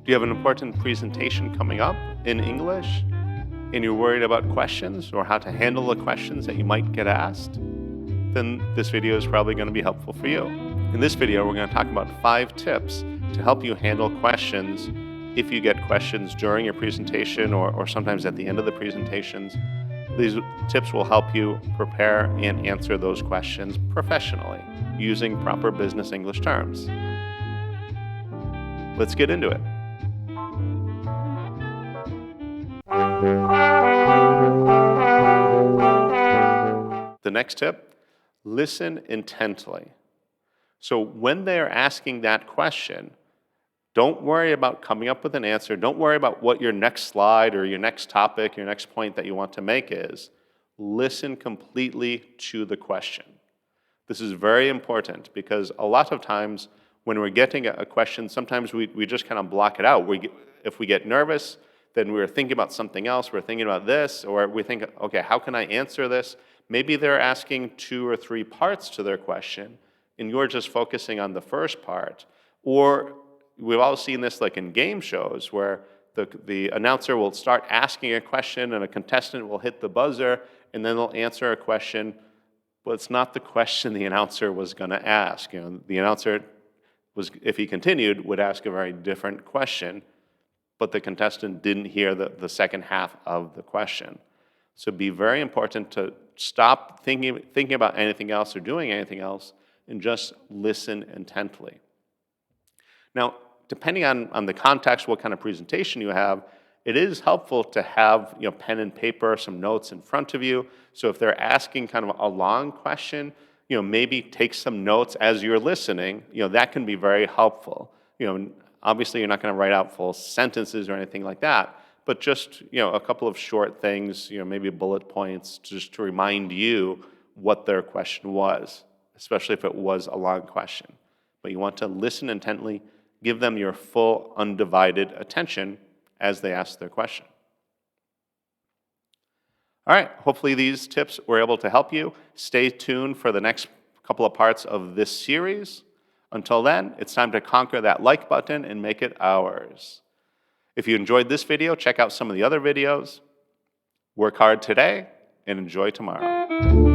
Do you have an important presentation coming up in English and you're worried about questions or how to handle the questions that you might get asked? Then this video is probably going to be helpful for you. In this video, we're going to talk about 5 tips to help you handle questions if you get questions during your presentation or sometimes at the end of the presentations. These tips will help you prepare and answer those questions professionally using proper business English terms. Let's get into it. The next tip, listen intently. So when they're asking that question, don't worry about coming up with an answer. Don't worry about what your next slide or your next topic, your next point that you want to make is. Listen completely to the question. This is very important because a lot of times when we're getting a question, sometimes we just kind of block it out. If we get nervous, then we're thinking about something else. We're thinking about this, or we think, okay, how can I answer this? Maybe they're asking 2 or 3 parts to their question, and you're just focusing on the first part. Or we've all seen this like in game shows where the announcer will start asking a question and a contestant will hit the buzzer and then they'll answer a question, but it's not the question the announcer was going to ask. The announcer if he continued, would ask a very different question, but the contestant didn't hear the second half of the question. So it'd be very important to stop thinking about anything else or doing anything else and just listen intently. Now, depending on the context, what kind of presentation you have, it is helpful to have pen and paper, some notes in front of you. So if they're asking kind of a long question, maybe take some notes as you're listening. That can be very helpful. Obviously you're not going to write out full sentences or anything like that, but just a couple of short things, maybe bullet points, just to remind you what their question was, especially if it was a long question. But you want to listen intently. Give them your full, undivided attention as they ask their question. All right, hopefully these tips were able to help you. Stay tuned for the next couple of parts of this series. Until then, it's time to conquer that like button and make it ours. If you enjoyed this video, check out some of the other videos. Work hard today and enjoy tomorrow.